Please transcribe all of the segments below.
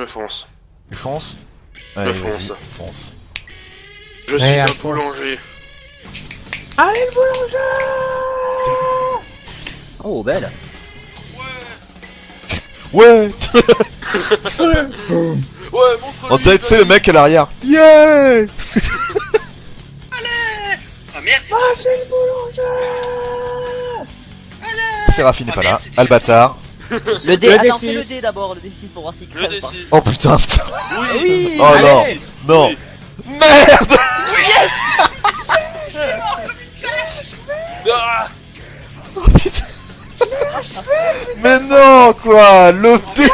fonce. Tu fonces? Je Allez, fonce. vas-y, fonce. Je suis Ouais, un à fond. boulanger. Allez le boulanger! Oh, belle. Ouais. Ouais, montre-lui. On dirait, tu sais, le mec à l'arrière. Yeah. Ah merde, c'est Ah, c'est le boulanger! Séraphine n'est Ah, pas merde, là. c'était- Albatar. Le dé, Le attends, D6. fais le dé d'abord, le D6 pour voir s'il Le crève pas. D6. Oh putain, putain. Oui. Oh non. allez. Non. Oui. Merde. Ah, Oh putain. Mais non, quoi. Le dé.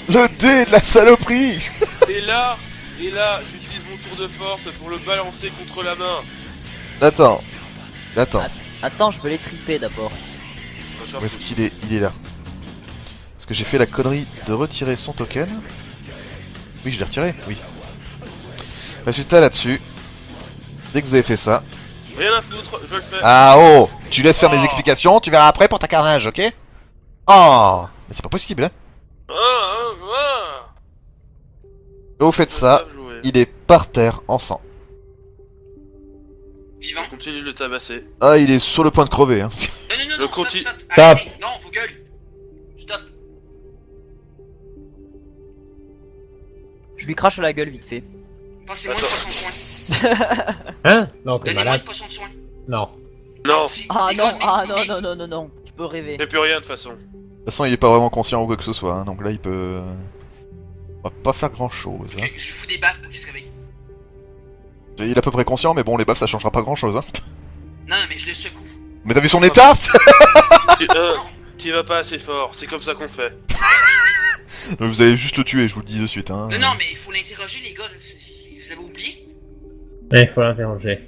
Le dé de la saloperie. et là, j'utilise mon tour de force pour le balancer contre la main. Attends. Attends. Attends, je peux les triper d'abord. Où est-ce qu'il est? Il est là. Parce que j'ai fait la connerie de retirer son token. Oui, je l'ai retiré, oui. Résultat là-dessus. Dès que vous avez fait ça. Rien à foutre, je le fais. Ah oh! Tu laisses faire mes Oh. explications, tu verras après pour ta carnage, ok? Oh! Mais c'est pas possible, hein? Quand vous faites ça, Bien joué. il est par terre en sang. vivant. On continue de le tabasser. Ah, il est sur le point de crever, hein. Non, non, non, Le non, stop, conti- stop. Stop. Arrêtez. Non, vos gueules. Stop. Je lui crache à la gueule vite fait. Passez-moi une Attends. potion de soin. Hein? Non, t'es Donnez-moi malade. une potion de soin. Non. Non, Si, Ah les non, gars, mais- ah non, mais- non, non, non, non. Tu peux rêver. j'ai plus rien de toute façon. De toute façon, il est pas vraiment conscient ou quoi que ce soit, hein, donc là, il peut... On va pas faire grand-chose, hein. Ok, je lui fous des baffes pour qu'il se réveille. Il est à peu près conscient, mais bon, les baffes, ça changera pas grand-chose, hein. Non, mais je le secoue. Mais t'as vu son état? Tu vas pas assez fort, c'est comme ça qu'on fait. Vous allez juste le tuer, je vous le dis de suite, hein. Non, non, mais il faut l'interroger, les gars. Là. Vous avez oublié? Il faut l'interroger.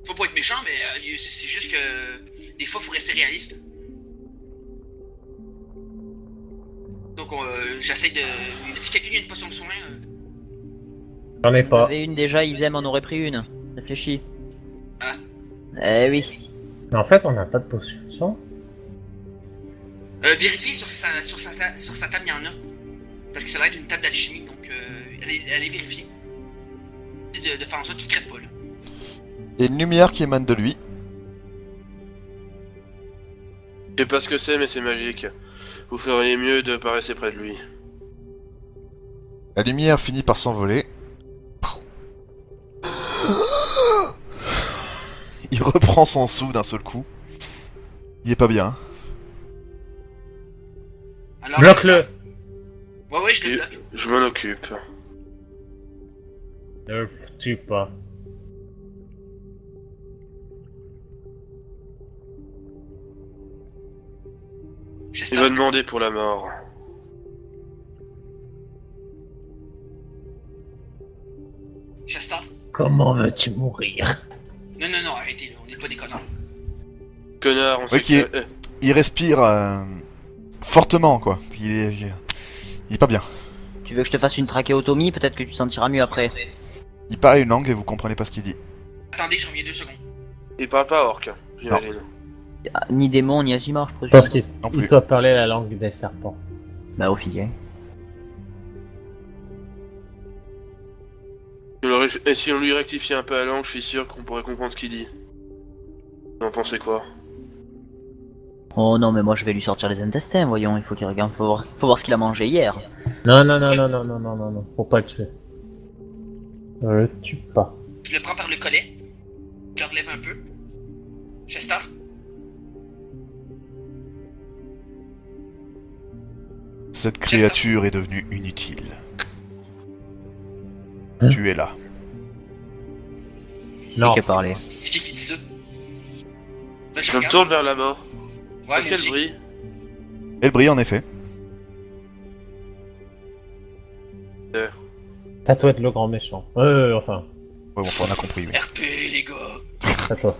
Faut pas être méchant, mais c'est juste que des fois, faut rester réaliste. Donc, j'essaie de. Si quelqu'un a une potion de soin, J'en ai On pas. avait une déjà, Isem en aurait pris une. Réfléchis. Ah. Eh oui. Mais en fait, on n'a pas de potion de sang. vérifiez sur sa table, il y en a. Parce que ça va être une table d'alchimie, donc allez vérifier. De faire en sorte qu'il crève pas, là. Il y a une lumière qui émane de lui. Je sais pas ce que c'est, mais c'est magique. Vous feriez mieux de pas rester près de lui. La lumière finit par s'envoler. Il reprend son souffle d'un seul coup. Il est pas bien, hein. Alors, Bloque-le! Ouais, je le Et bloque. je m'en occupe. Ne le tue pas. Il Chester, va demander pour la mort. Chester. Comment veux-tu mourir? Non, non, non, arrêtez, là, on n'est pas des connards. Connard, on sait qui est- que... Il respire fortement, quoi. Il est pas bien. Tu veux que je te fasse une trachéotomie? Peut-être que tu te sentiras mieux après. Il parle une langue et vous comprenez pas ce qu'il dit. Attendez, je reviens 2 secondes. Il parle pas orc, j'imagine. Ah, ni démon, ni Azimar, je Je présume. pense qu'il Non plus. doit parler la langue des serpents. Bah, Ophilia. Et si on lui rectifiait un peu la langue, je suis sûr qu'on pourrait comprendre ce qu'il dit. Vous en pensez quoi? Oh non, mais moi je vais lui sortir les intestins, voyons. Il faut qu'il regarde. Faut voir ce qu'il a mangé hier. Non, non, non, non, non, non, non, non, non. Faut pas le tuer. Ne le tue pas. Je le prends par le collet. Je le relève un peu. Chester. Cette créature est devenue inutile. Hein? Tu es là. Non. C'est que parler. C'est qui dit ça? Ben, je Je me regarde. tourne vers la mort. Ouais, Est-ce mais qu'elle brille? Elle brille en effet. Ça doit être le grand méchant. Enfin, Ouais, bon, enfin, on a compris, oui. RP, les gars. c'est toi.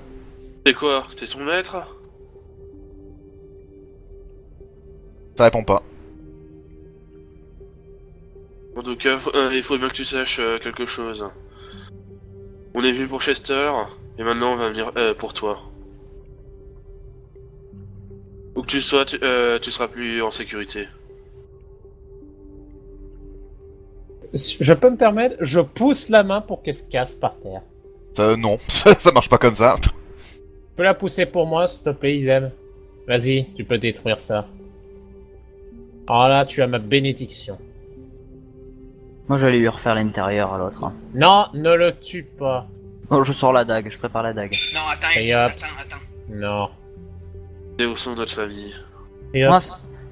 C'est quoi? T'es son maître? Ça répond pas. En tout cas, il faut bien que tu saches quelque chose. On est venu pour Chester, et maintenant on va venir pour toi. Où Où que tu sois, tu seras plus en sécurité. Je peux me permettre, je pousse la main pour qu'elle se casse par terre. Non, ça marche pas comme ça. Tu peux la pousser pour moi, s'il te plaît, Isem? Vas-y, tu peux détruire ça. Alors là, tu as ma bénédiction. Moi, j'allais lui refaire l'intérieur à l'autre. Non, ne le tue pas. Oh, je sors la dague, je prépare la dague. Non, attends, Et hop. attends. Non. C'est au sein de notre famille. Et On hop.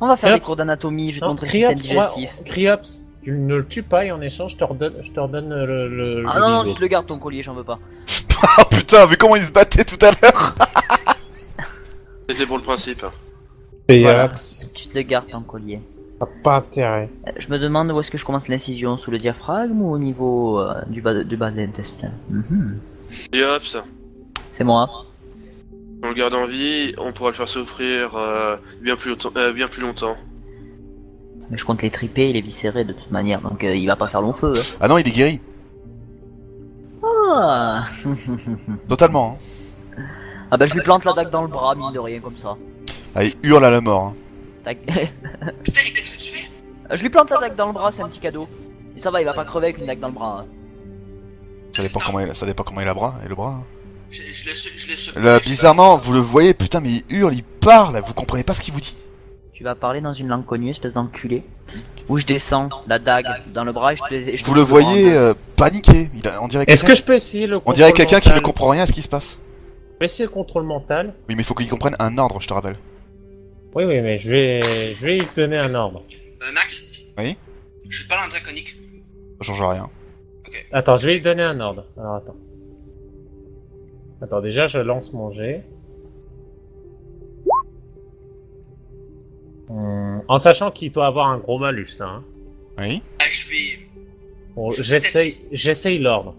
va faire Criops. des cours d'anatomie, je vais te Non, montrer le système Criops, digestif. Criops, tu ne le tues pas et en échange, je te redonne le Ah non, non, bigot. tu te le gardes ton collier, j'en veux pas. Oh putain, vu comment il se battait tout à l'heure. C'était pour le principe. Et Voilà. hop, Tu te le gardes ton collier. t'as pas intérêt. Je me demande où est-ce que je commence l'incision, sous le diaphragme ou au niveau du bas de l'intestin. Et hop, ça. C'est moi. On le garde en vie, on pourra le faire souffrir bien plus longtemps. Mais je compte les triper et les viscérer de toute manière, donc il va pas faire long feu. Ah non, il est guéri. Ah. Totalement. Hein. Ah bah je lui plante la dague dans le bras, mine de rien, comme ça. Ah, il hurle à la mort. Hein. Tac. Putain, qu'est-ce que tu fais? Je lui plante la dague dans le bras, c'est un petit cadeau. Et ça va, il va pas crever avec une dague dans le bras. Hein. Ça dépend comment il a le bras. Hein. Je le secoue. Là, bizarrement, vous le voyez, putain, mais il hurle, il parle, vous comprenez pas ce qu'il vous dit. Tu vas parler dans une langue connue, espèce d'enculé. Où je descends la dague dans le bras et je te Vous le voyez paniqué. On dirait Est-ce que quelqu'un je peux essayer le on contrôle dirait quelqu'un qui ne mental? comprend rien à ce qui se passe. Je peux essayer le contrôle mental. Oui, mais il faut qu'il comprenne un ordre, je te rappelle. Oui, mais je vais lui donner un ordre. Max? Oui? Je parle en draconique. Ça change rien. Attends, je vais lui donner un ordre. Alors attends. Attends, déjà je lance mon jet. En sachant qu'il doit avoir un gros malus, hein. Oui? Ah, je vais. Bon, Je j'essaye l'ordre.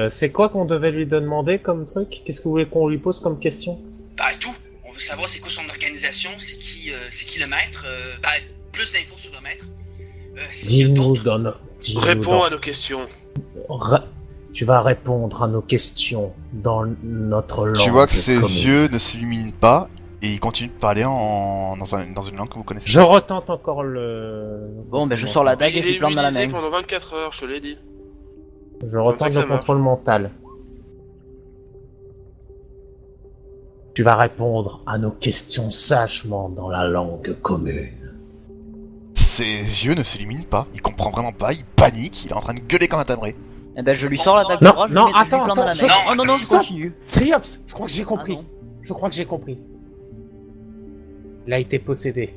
C'est quoi qu'on devait lui demander comme truc? Qu'est-ce que vous voulez qu'on lui pose comme question? Bah, tout. On veut savoir c'est quoi son organisation, c'est qui le maître. Bah, plus d'infos sur le maître. S'il y a Dis-nous, d'autres. dis-nous Réponds dans- à nos questions. Tu vas répondre à nos questions dans notre langue. Tu vois que ses commune. yeux ne s'illuminent pas et il continue de parler dans une langue que vous connaissez. Je retente encore le... Bon, ben je sors la dague et Il je est lui plante dans la immunisé main. pendant 24 heures, je te l'ai dit. Je retente que ça le contrôle mental. Tu vas répondre à nos questions sagement dans la langue commune. Ses yeux ne s'illuminent pas, il comprend vraiment pas, il panique, il est en train de gueuler comme un timbré. Eh ben je lui sors la dague Non, du bras, je non, lui mets- je lui attends, plante dans la attends, main. je- Oh non, non, je Stop. continue. Triops, je crois que j'ai compris. Ah non. Je crois que j'ai compris. Il a été possédé.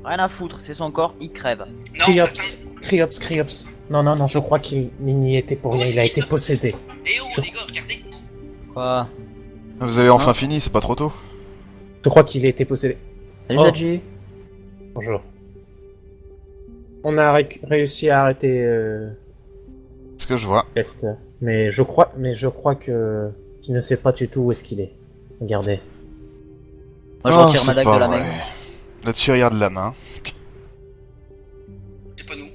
Rien à foutre, c'est son corps, il crève. Non, Criops, attends. Criops. Non, je crois qu'il n'y était pour rien, il a été possédé. Eh oh, les gars, regardez. Quoi? Vous avez enfin fini, c'est pas trop tôt. Je crois qu'il a été possédé. Salut Oh. Zadji. Bonjour. On a réussi à arrêter Ce que je vois. Chester. Mais je crois que qu'il ne sait pas du tout où est-ce qu'il est. Regardez. Moi je Oh, retire ma c'est dague pas de la vrai. main. Là-dessus, regarde la main. C'est pas nous.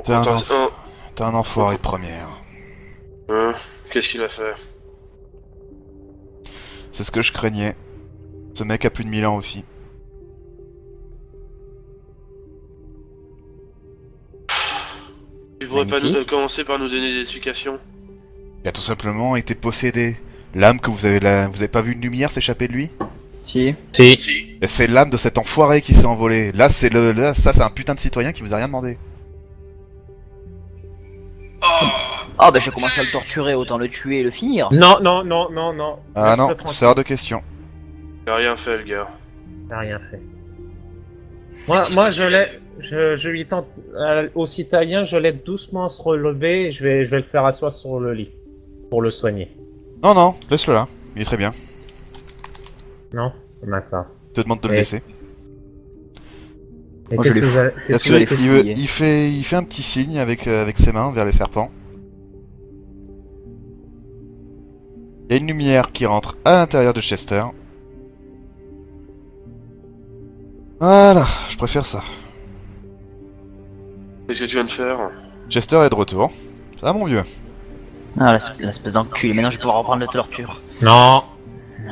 T'es un, Attends, enf- t'es un enfoiré de première. Qu'est-ce qu'il a fait? C'est ce que je craignais. Ce mec a plus de 1000 ans aussi. Tu pourrais pas Magnifique. commencer par nous donner des explications? Il a tout simplement été possédé. L'âme que vous avez pas vu une lumière s'échapper de lui? Si. Si. Si. Et c'est l'âme de cet enfoiré qui s'est envolé. Là, ça, c'est un putain de citoyen qui vous a rien demandé. Oh. Ah bah j'ai commencé à le torturer, autant le tuer et le finir. Non. Ah Laisse-le non, tranquille. c'est hors de question. Il a rien fait, le gars. Il n'a rien fait. Moi, je lui tente au citoyen, je l'aide doucement à se relever et je vais le faire asseoir sur le lit pour le soigner. Non, laisse-le là. Il est très bien. Non, d'accord. Je te demande de le Et- laisser. Et Moi, je qu'est-ce l'ai que vous allez- qu'est-ce Là-dessus, que- vais qu'est-ce- fouiller. il fait un petit signe avec ses mains vers les serpents. Il y a une lumière qui rentre à l'intérieur de Chester. Voilà, je préfère ça. Qu'est-ce que tu viens de faire? Chester est de retour. Ça va mon vieux. Ah l'espèce d'enculé, maintenant je vais pouvoir reprendre la torture. Non,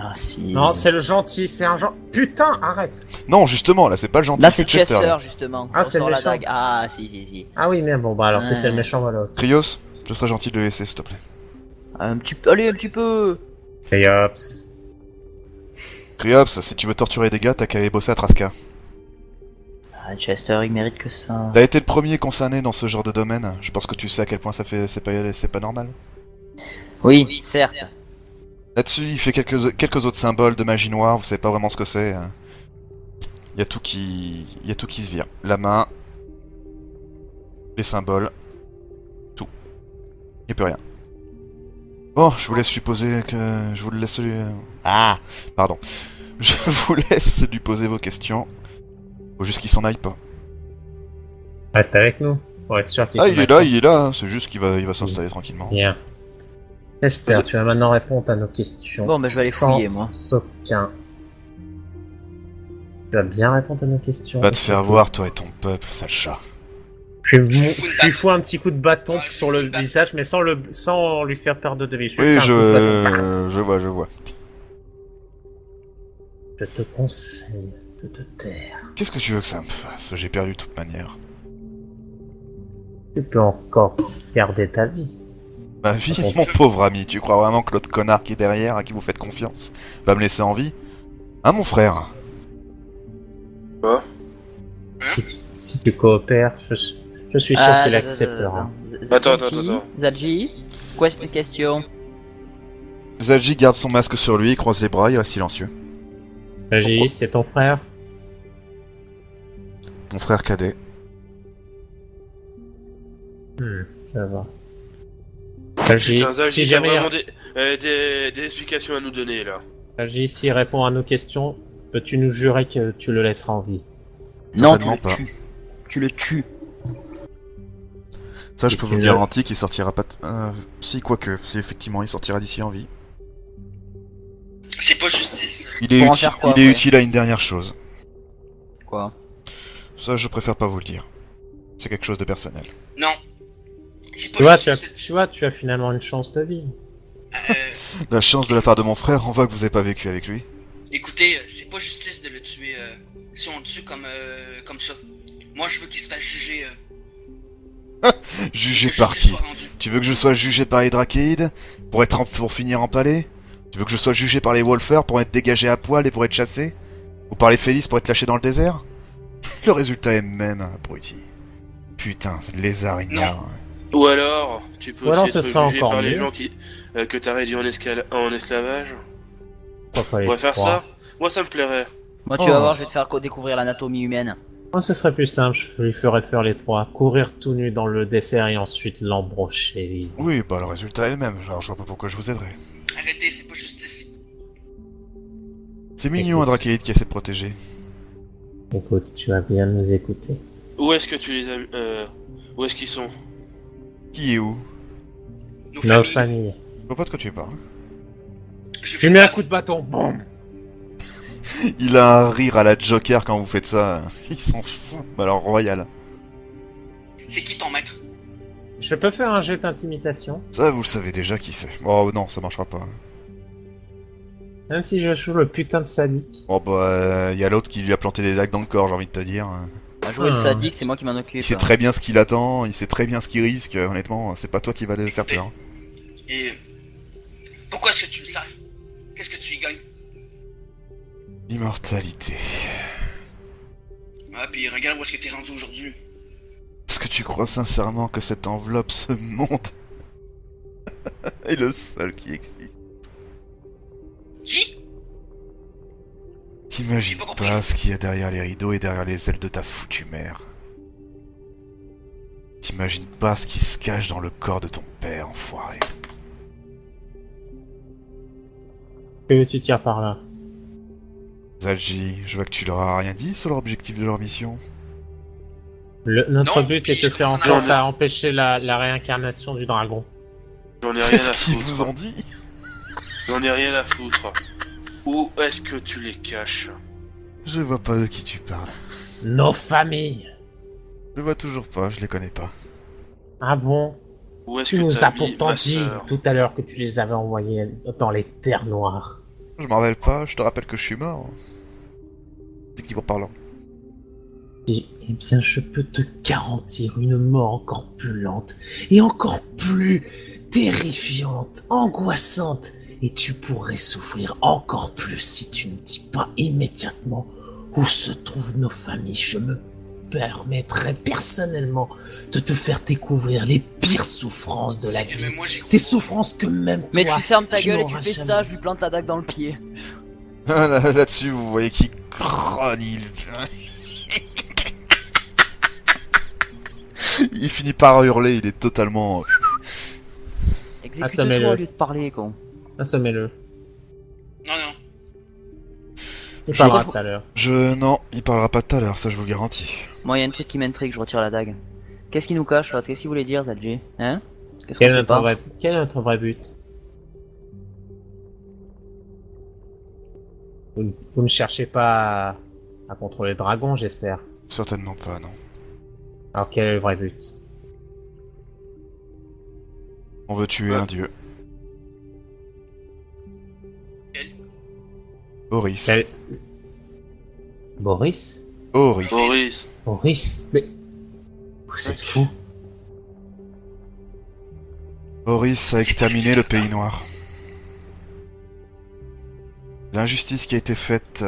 Ah si. Non, c'est le gentil, c'est un gentil. Putain, arrête. Non, justement, là, c'est pas le gentil, Là c'est Chester. Chester là. justement. Ah, On c'est le sort la méchant. dague. Ah si. Ah oui, mais bon, bah alors c'est le Ouais. méchant, voilà. Krios, ce serait gentil de le laisser, s'il te plaît. Allez un petit peu. Et hops. Kriops, si tu veux torturer des gars, t'as qu'à aller bosser à Traska. Ah, Chester il mérite que ça. T'as été le premier concerné dans ce genre de domaine. Je pense que tu sais à quel point ça fait, c'est pas normal. Oui, certes. Là-dessus, il fait quelques autres symboles de magie noire. Vous savez pas vraiment ce que c'est. Il y a tout qui se vire. La main, les symboles, tout. Il y a plus rien. Bon, je vous laisse supposer que je vous le laisse lui. Ah, pardon. Je vous laisse lui poser vos questions. Faut juste qu'il s'en aille pas. Reste avec nous. Pour être sûr qu'il Ah, se il est mette là, pas. il est là. C'est juste qu'il va s'installer tranquillement. Bien. Chester, tu vas maintenant répondre à nos questions. Bon, bah je vais aller Sans fouiller moi. aucun. Tu vas bien répondre à nos questions. Va te faire voir, toi et ton peuple, sale chat. Je lui fous un petit coup de bâton Ouais, je sur lui le fous le bâton. visage, mais sans lui faire perdre de vie. Je lui Oui, fais un coup de bâton. je vois. Je te conseille de te taire. Qu'est-ce que tu veux que ça me fasse? J'ai perdu de toute manière. Tu peux encore garder ta vie. Ma vie, mon pauvre ami, tu crois vraiment que l'autre connard qui est derrière, à qui vous faites confiance, va me laisser en vie? Hein, mon frère? Si tu coopères, je suis sûr qu'il acceptera. Attends. Zadji, question. Zalji garde son masque sur lui, il croise les bras, il reste silencieux. Vas-y, c'est ton frère. Ton frère cadet. Ça va. Vas-y, Putain, Zalji, si t'as jamais vraiment des explications à nous donner là. Vas-y, s'il répond à nos questions, peux-tu nous jurer que tu le laisseras en vie? Non, tu Certainement le pas. tues. Tu le tues. Ça, je peux vous le Je- garantir qu'il sortira pas... Si, quoique, si effectivement, il sortira d'ici en vie. C'est pas justice. Il est, Pour en faire quoi, il est après utile à une dernière chose. Quoi? Ça, je préfère pas vous le dire. C'est quelque chose de personnel. Non. C'est pas Tu vois, justice. tu as finalement une chance de vie. Euh, La chance de la part de mon frère, on voit que vous avez pas vécu avec lui. écoutez, c'est pas justice de le tuer si on le tue comme ça. Moi, je veux qu'il se fasse juger. Jugé que par justice qui? soit rendue. Tu veux que je sois jugé par les Drakéides pour finir en palais? Tu veux que je sois jugé par les Wolfers pour être dégagé à poil et pour être chassé? Ou par les Félis pour être lâché dans le désert? Le résultat est le même, abruti. Putain, lézard ignare. Ou alors, tu peux Ou alors aussi ce être sera jugé encore par les mieux. gens que t'as réduit en esclavage. Pourquoi On les pourrait faire trois ça? Moi, ça me plairait. Moi, tu vas Oh. voir, je vais te faire découvrir l'anatomie humaine. Moi, ce serait plus simple, je lui ferais faire les trois. Courir tout nu dans le dessert et ensuite l'embrocher vide. Oui, bah le résultat est le même, alors je vois pas pourquoi je vous aiderais. Arrêtez, c'est pas justice. C'est mignon un Drakéide qui essaie de protéger. Écoute, tu vas bien nous écouter. Où est-ce que tu les as... où est-ce qu'ils sont? Qui est où? Nos Nos familles. familles. Je vois pas de quoi tu parles. Je Tu mets un coup de bâton, boum. Il a un rire à la Joker quand vous faites ça. Il s'en fout, mais alors royal. C'est qui ton maître? Je peux faire un jet d'intimidation, Ça, vous le savez déjà qui c'est. Oh non, ça marchera pas. même si je joue le putain de sadique. Oh bah, y a l'autre qui lui a planté des dagues dans le corps, j'ai envie de te dire. À jouer le Ah. sadique, c'est moi qui m'en occupe. Il sait très bien ce qu'il attend, il sait très bien ce qu'il risque, honnêtement, c'est pas toi qui va le faire peur. Et pourquoi est-ce que tu le sers? Qu'est-ce que tu y gagnes? L'immortalité. Ah, puis regarde où est-ce que t'es rendu aujourd'hui. Est-ce que tu crois sincèrement que cette enveloppe, ce monde, est le seul qui existe? Qui? T'imagines J'ai pas compris. pas ce qu'il y a derrière les rideaux et derrière les ailes de ta foutue mère. T'imagines pas ce qui se cache dans le corps de ton père, enfoiré. Que tu tires par là? Zalji, je vois que tu leur as rien dit sur l'objectif de leur mission. Notre Non, but puis est de je faire en commence à en sorte à empêcher la réincarnation du dragon. J'en ai C'est rien à ce qu'ils foutre. vous ont dit. J'en ai rien à foutre. Où est-ce que tu les caches? Je vois pas de qui tu parles. Nos familles. Je vois toujours pas, je les connais pas. Ah bon? Où est-ce Tu que nous t'as as mis pourtant ma dit sœur? tout à l'heure que tu les avais envoyés dans les terres noires. Je m'en rappelle pas, je te rappelle que je suis mort. Techniquement parlant. Eh bien, je peux te garantir une mort encore plus lente et encore plus terrifiante, angoissante. Et tu pourrais souffrir encore plus si tu ne dis pas immédiatement où se trouvent nos familles. Je me permettrai personnellement de te faire découvrir les pires souffrances de la vie. Mais moi, j'ai Des souffrances que même toi, Mais tu fermes ta gueule et tu n'auras fais jamais ça, je lui plante la dague dans le pied. Là-dessus, vous voyez qu'il grogne, il finit par hurler, il est totalement... Exécute-le au lieu de parler, con. Assommez-le. Non, non. Il Je parlera reprends- tout à l'heure. Non, il parlera pas tout à l'heure, ça je vous le garantis. Moi, y a un truc qui m'intrigue, je retire la dague. Qu'est-ce qu'il nous cache, là? Qu'est-ce qu'il voulait dire, Zadji? Hein? Qu'est-ce qu'on sait pas? Quel est notre vrai but? Vous ne cherchez pas à contrôler le dragon, j'espère. Certainement pas, non. Alors quel est le vrai but? On veut tuer un dieu. Boris. Boris? Boris. Boris. Boris? Mais... Vous êtes fou? Boris a exterminé le pays noir. L'injustice qui a été faite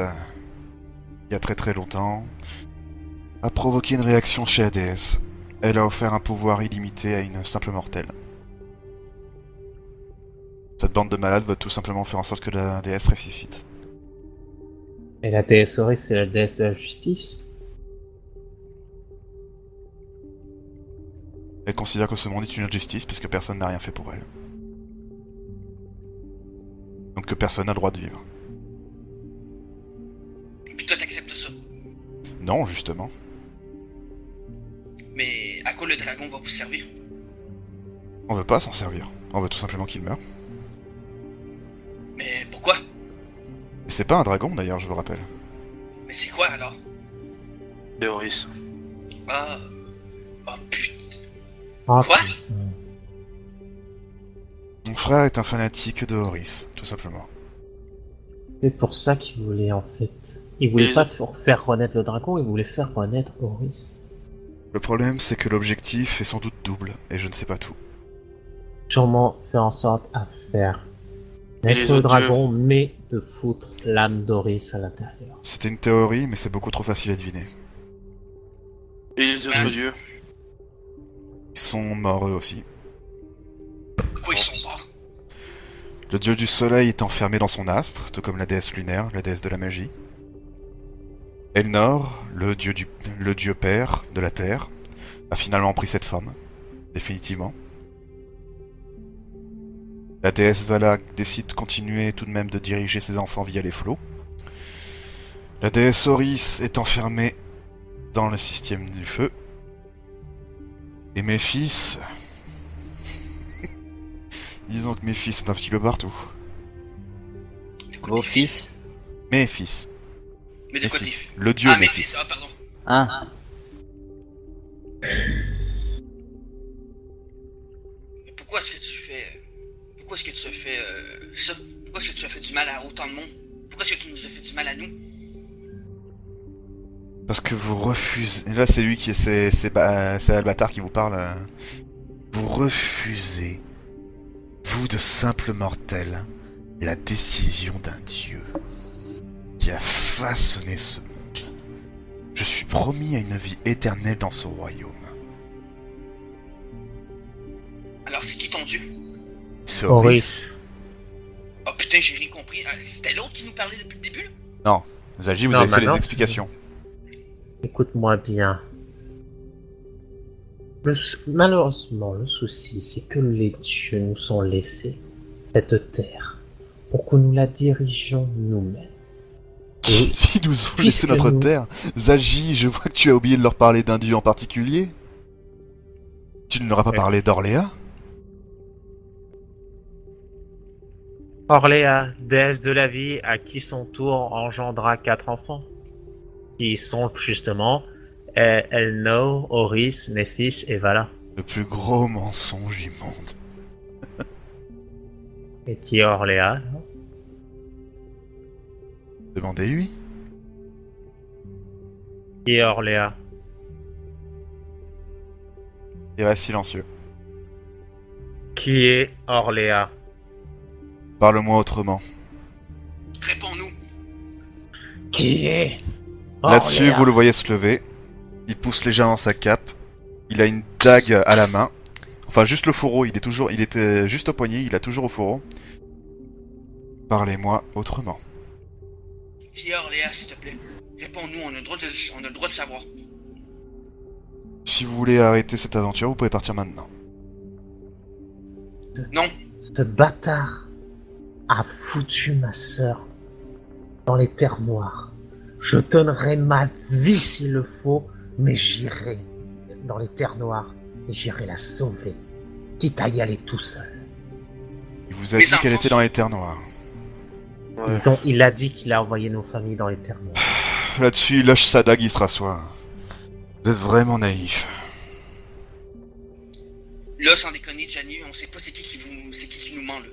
il y a très très longtemps a provoqué une réaction chez la déesse. Elle a offert un pouvoir illimité à une simple mortelle. Cette bande de malades veut tout simplement faire en sorte que la déesse ressuscite. Et la déesse Oris, c'est la déesse de la justice? Elle considère que ce monde est une injustice puisque personne n'a rien fait pour elle. Donc que personne n'a le droit de vivre. Et puis toi, t'acceptes ça. Non, justement. Mais à quoi le dragon va vous servir? On veut pas s'en servir. On veut tout simplement qu'il meure. Mais pourquoi? Et c'est pas un dragon d'ailleurs, je vous rappelle. Mais c'est quoi alors? Boris. Ah. Oh putain. Ah, Quoi? putain. Mon frère est un fanatique de Horus, tout simplement. C'est pour ça qu'il voulait en fait. Il voulait Mais- pas faire renaître le dragon, il voulait faire renaître Oris. Le problème, c'est que l'objectif est sans doute double, et je ne sais pas tout. Sûrement faire en sorte à faire Et les naître le autres dragon, mais de foutre l'âme d'Oris à l'intérieur. C'était une théorie, mais c'est beaucoup trop facile à deviner. Et les autres dieux. Ils sont morts eux aussi. Pourquoi ils sont morts? Le dieu du soleil est enfermé dans son astre, tout comme la déesse lunaire, la déesse de la magie. Elnor, le dieu père de la terre, a finalement pris cette forme, définitivement. La déesse Vala décide de continuer tout de même de diriger ses enfants via les flots. La déesse Oris est enfermée dans le système du feu. Et mes fils... Disons que mes fils sont un petit peu partout. De quoi Vos tes fils? Mes fils. Mais de Mes quoi tes fils. fils? Le dieu Ah, mes mes fils, fils. ah, pardon. Ah, Mais pourquoi est-ce que tu fais. Pourquoi est-ce que tu as fait ça? Pourquoi est-ce que tu as fait du mal à autant de monde? Pourquoi est-ce que tu nous as fait du mal à nous? Parce que vous refusez... Là, c'est lui qui est... C'est Albatar qui vous parle. Vous refusez, vous de simples mortels, la décision d'un dieu qui a façonné ce monde. Je suis promis à une vie éternelle dans ce royaume. Alors c'est qui ton dieu? C'est Horus. Oris. Oh putain, j'ai rien compris. Ah, c'était l'autre qui nous parlait depuis le début là? Non, Zalji, vous Non, avez fait les maintenant, explications. Écoute-moi bien. Malheureusement, le souci, c'est que les dieux nous ont laissé cette terre pour que nous la dirigions nous-mêmes. Et Ils nous ont laissé puisque notre nous- terre. Zalji, je vois que tu as oublié de leur parler d'un dieu en particulier. Tu ne leur as pas Ouais. parlé d'Orléa? Orléa, déesse de la vie, à qui son tour engendra 4 enfants, qui sont justement Elnor, Oris, Méphis et Vala. Le plus gros mensonge du monde. Et qui est Orléa? Non Demandez-lui. Qui est Orléa? Il reste silencieux. Qui est Orléa? Parle-moi autrement. Réponds-nous. Qui est Là-dessus, Orléa? vous le voyez se lever. Il pousse légèrement sa cape. Il a une dague à la main. Enfin, juste le fourreau. Il était juste au poignet. Il a toujours au fourreau. Parlez-moi autrement. Qui est Orléa, s'il te plaît? Réponds-nous, on a le droit de savoir. Si vous voulez arrêter cette aventure, vous pouvez partir maintenant. Non. Ce bâtard a foutu ma sœur dans les terres noires. Je donnerai ma vie s'il le faut, mais j'irai dans les terres noires et j'irai la sauver, quitte à y aller tout seul. Il vous a Les dit qu'elle enfants était dans les terres noires. Ouais. Il a dit qu'il a envoyé nos familles dans les terres noires. Là-dessus, il lâche sa dague, il se rassoit. Vous êtes vraiment naïf. Là, sans déconner, Gianni, on sait pas c'est qui nous ment, là.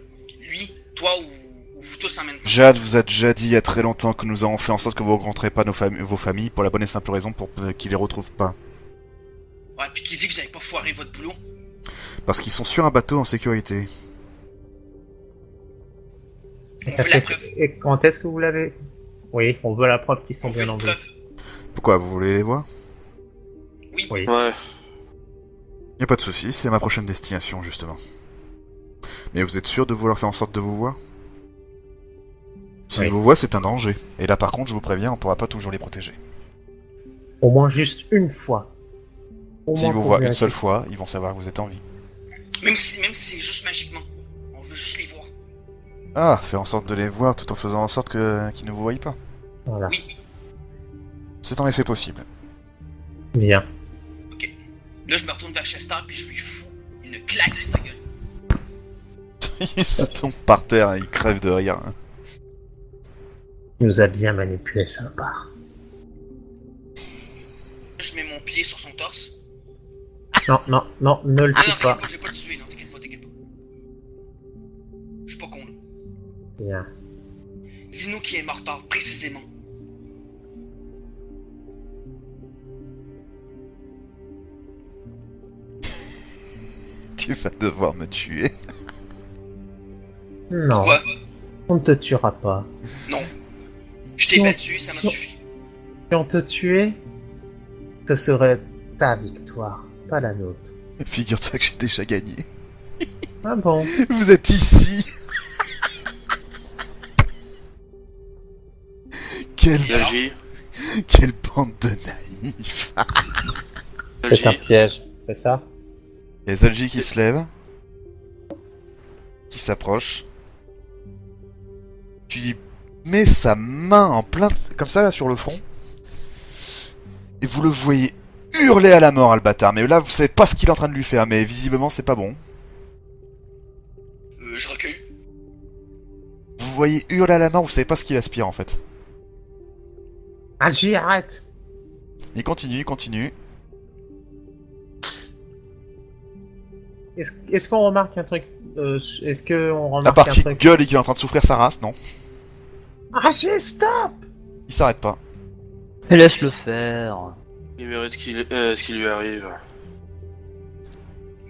Lui, toi ou vous tous en même temps. Jade vous a déjà dit il y a très longtemps que nous avons fait en sorte que vous ne rencontrez pas vos familles pour la bonne et simple raison pour qu'ils les retrouvent pas. Ouais, puis qui dit que vous avez pas foiré votre boulot? Parce qu'ils sont sur un bateau en sécurité. On veut la preuve. Et quand est-ce que vous l'avez? Oui, on veut la preuve qu'ils sont On veut bien une enlevés. preuve. Pourquoi, vous voulez les voir? Oui. Oui. Ouais. Y a pas de souci, c'est ma prochaine destination justement. Mais vous êtes sûr de vouloir faire en sorte de vous voir? S'ils Oui. vous voient, c'est un danger. Et là par contre, je vous préviens, on pourra pas toujours les protéger. Au moins juste une fois. Au S'ils moins vous pour voient une vérifier. seule fois, ils vont savoir que vous êtes en vie. Même si c'est juste magiquement. On veut juste les voir. Ah, faire en sorte de les voir tout en faisant en sorte qu'ils ne vous voient pas. Voilà. Oui. C'est en effet possible. Bien. Là, je me retourne vers Chester puis je lui fous une claque sur la gueule. Il se tombe par terre et il crève de rire. Il nous a bien manipulé ça part. Je mets mon pied sur son torse. Non, non, non, ne le Ah tue non, pas. t'inquiète pas, je vais pas le tuer, non, t'inquiète pas, t'inquiète pas. Je suis pas con, là. Bien. Dis-nous qui est mort tard, précisément. Tu vas devoir me tuer. Non, Pourquoi? on ne te tuera pas. Non. Je t'ai Si on- battu, ça m'a si on- suffi. Si on te tuait, ce serait ta victoire, pas la nôtre. Figure-toi que j'ai déjà gagné. Ah bon? Vous êtes ici. Quelle, Zalji. quelle bande de naïfs. C'est un Zalji. piège, c'est ça? Il y a Zalji qui se lève. Qui s'approche. Tu lui mets sa main en plein... Comme ça, là, sur le front. Et vous le voyez hurler à la mort, à le bâtard. Mais là, vous savez pas ce qu'il est en train de lui faire. Mais visiblement, c'est pas bon. Je recule. Vous voyez hurler à la mort, vous savez pas ce qu'il aspire, en fait. Algie, arrête! Il continue, il continue. Est-ce qu'on remarque un truc? Est-ce qu'on À remarque part un qu'il truc? gueule et qu'il est en train de souffrir sa race, non. Algie, stop! Il s'arrête pas. Et laisse-le faire. Il mérite ce qui lui arrive.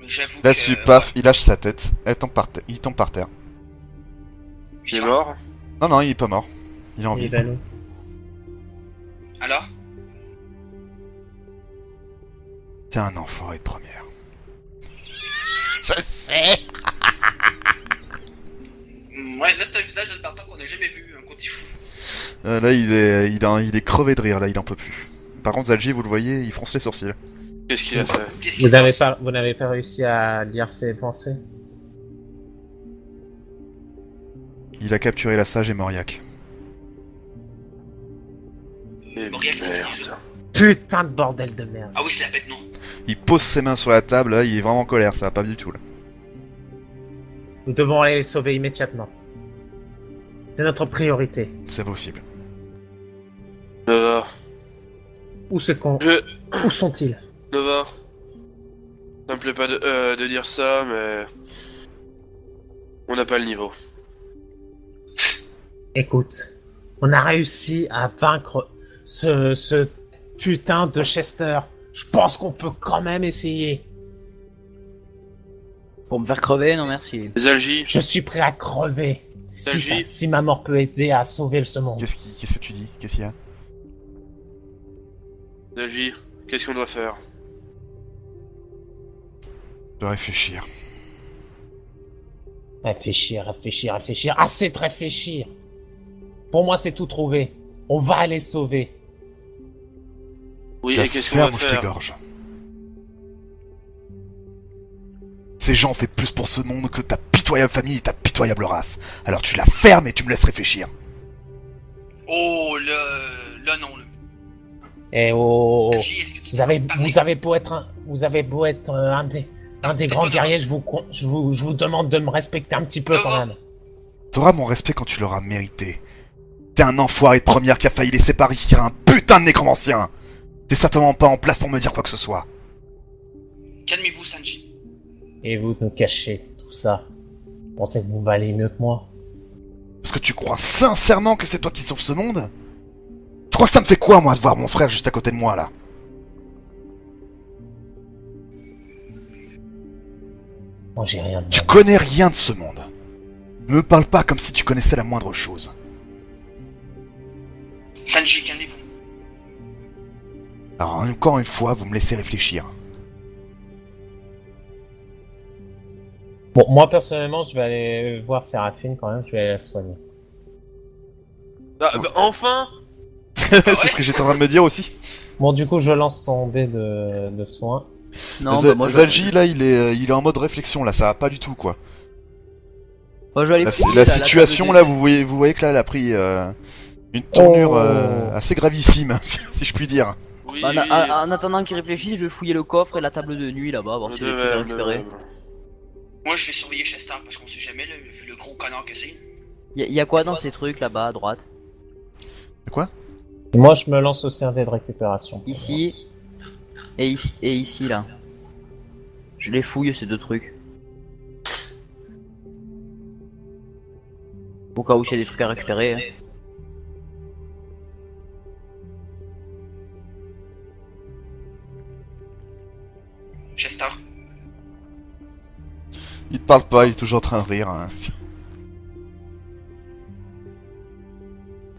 J'avoue Là-dessus, que... paf, il lâche sa tête. Il tombe par terre. Il est mort? Non, non, il est pas mort. Il est en Il est vie. à nous. Alors? T'es un enfoiré de première. Je sais. Ouais, là c'est un visage de Barton qu'on a jamais vu, un côté fou. Là, il est crevé de rire, là, il en peut plus. Par contre, Zalji, vous le voyez, il fronce les sourcils. Qu'est-ce qu'il a fait? Qu'est-ce qui se passe? Vous n'avez pas réussi à lire ses pensées? Il a capturé la sage et Mauriac. Eh, Mauriac, c'est qui, merde. déjà? Putain de bordel de merde. Ah oui, c'est la bête noire. Il pose ses mains sur la table, là, il est vraiment en colère, ça va pas du tout, là. Nous devons aller les sauver immédiatement. C'est notre priorité. C'est possible. Nova. Où Je... Où sont-ils? Nova. Ça me plaît pas de dire ça, mais... On n'a pas le niveau. Écoute, On a réussi à vaincre ce putain de Chester. Je pense qu'on peut quand même essayer. Pour me faire crever, non merci. Zalji, Je suis prêt à crever. Zalji. Si ma mort peut aider à sauver ce monde. Qu'est-ce que tu dis? Qu'est-ce qu'il y a? Zalji, qu'est-ce qu'on doit faire? De réfléchir. Réfléchir. Assez de réfléchir. Pour moi, c'est tout trouvé. On va les sauver. Oui, La et qu'est-ce qu'on ferme va où je faire? t'égorge. Ces gens ont fait plus pour ce monde que ta pitoyable famille et ta pitoyable race. Alors tu la fermes et tu me laisses réfléchir. Oh, là, non, là. Eh oh. Zalji, est-ce que tu Vous avez parler? beau être un des peut-être grands pas, guerriers, je vous demande de me respecter un petit peu quand même. T'auras mon respect quand tu l'auras mérité. T'es un enfoiré de première qui a failli laisser Paris qui a un putain de nécromancien. T'es certainement pas en place pour me dire quoi que ce soit. Calmez-vous, Sanji. Et vous nous cachez tout ça. Vous pensez que vous valez mieux que moi? Parce que tu crois sincèrement que c'est toi qui sauves ce monde? Tu crois que ça me fait quoi, moi, de voir mon frère juste à côté de moi, là? Moi j'ai rien Tu demandé. connais rien de ce monde. Ne me parle pas comme si tu connaissais la moindre chose. Sanji, calmez-vous. Alors, encore une fois, vous me laissez réfléchir. Bon, moi personnellement, je vais aller voir Séraphine quand même, je vais aller la soigner. Bah, enfin! C'est ce que j'étais en train de me dire aussi. Bon, du coup, je lance son dé de soins. Non, bah, moi, Zalji, là, il est en mode réflexion, là, ça va pas du tout, quoi. moi, je vais aller fouiller, La là, situation, table là, vous voyez que là, elle a pris une tournure Oh. assez gravissime, si je puis dire. Oui, Bah, oui, en attendant qu'il réfléchisse, je vais fouiller le coffre et la table de nuit là-bas, voir le si j'ai des trucs à récupérer. Moi, je vais surveiller Chester parce qu'on sait jamais, là, vu le gros connard que c'est. Y a quoi dans ces trucs là-bas à droite? Quoi? Moi, je me lance aussi un dé de récupération. Ici et ici là. Je les fouille ces deux trucs. Au cas où il y a des trucs à récupérer. Hein. Chester. Il te parle pas, il est toujours en train de rire. Hein.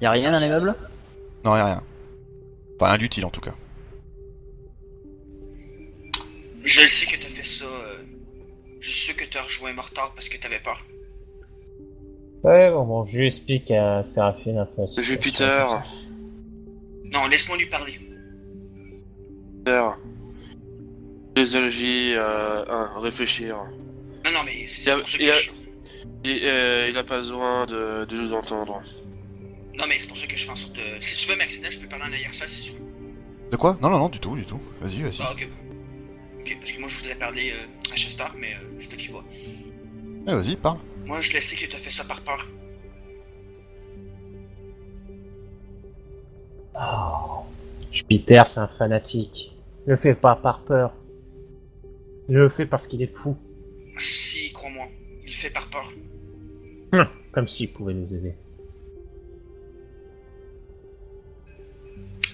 Y a rien dans les meubles? Non, rien. Enfin, rien d'utile, en tout cas. Je le sais que t'as fait ça. Je suis sûr que t'as rejoint Mortar parce que t'avais peur. Ouais, bon, je lui explique à Séraphine un peu. la situation. Jupiter. Non, laisse-moi lui parler. Jupiter. Les Zalji, réfléchir. Non, mais c'est Il a- pour ça il que a- je... Il a pas besoin de nous entendre. Non, mais c'est pour ça que je fais en sorte de... Si tu veux, Maxina, je peux parler en arrière-salle si tu veux. De quoi? Non, du tout. Vas-y. Ah, ok. Ok, parce que moi, je voudrais parler à Chester, mais c'est toi qui vois. Ouais, vas-y, parle. Moi, je le sais que t'as fait ça par peur. Oh. Jupiter, c'est un fanatique. Il le fait pas par peur. Il le fait parce qu'il est fou. Si, crois-moi, il fait par peur. Comme s'il pouvait nous aider.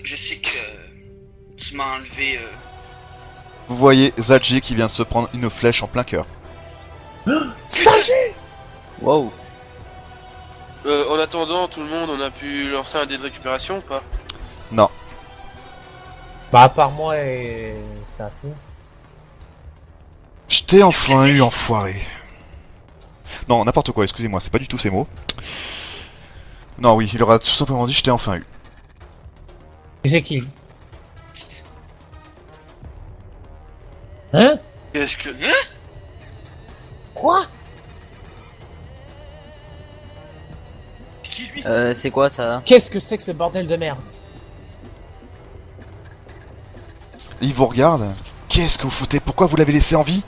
Je sais que tu m'as enlevé... Vous voyez Zalji qui vient de se prendre une flèche en plein cœur. Sanji! Wow. En attendant, tout le monde, on a pu lancer un dé de récupération ou pas? Non. Bah, à part moi et Séraphine. Je t'ai enfin eu, enfoiré. Non, n'importe quoi, excusez-moi, c'est pas du tout ces mots. Non, oui, il aura tout simplement dit je t'ai enfin eu. C'est qui? Hein? Qu'est-ce que... Quoi? Qui, lui? C'est quoi ça? Qu'est-ce que c'est que ce bordel de merde? Il vous regarde. Qu'est-ce que vous foutez? Pourquoi vous l'avez laissé en vie?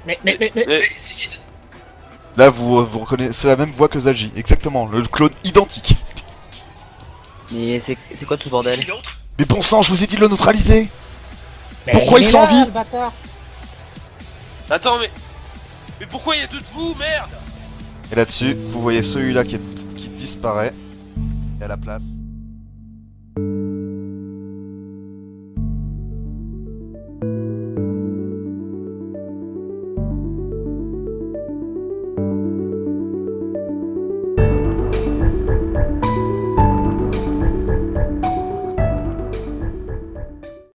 Mais... Mais c'est qui? Là, vous reconnaissez la même voix que Zalji. Exactement, le clone identique. Mais c'est quoi tout ce bordel? C'est qui l'autre? Mais bon sang, je vous ai dit de le neutraliser. mais Pourquoi il ils est sont en là, vie? le bâtard. Attends, mais... Mais pourquoi il y a deux de vous, merde? Et là-dessus, vous voyez celui-là qui disparaît. Et à la place...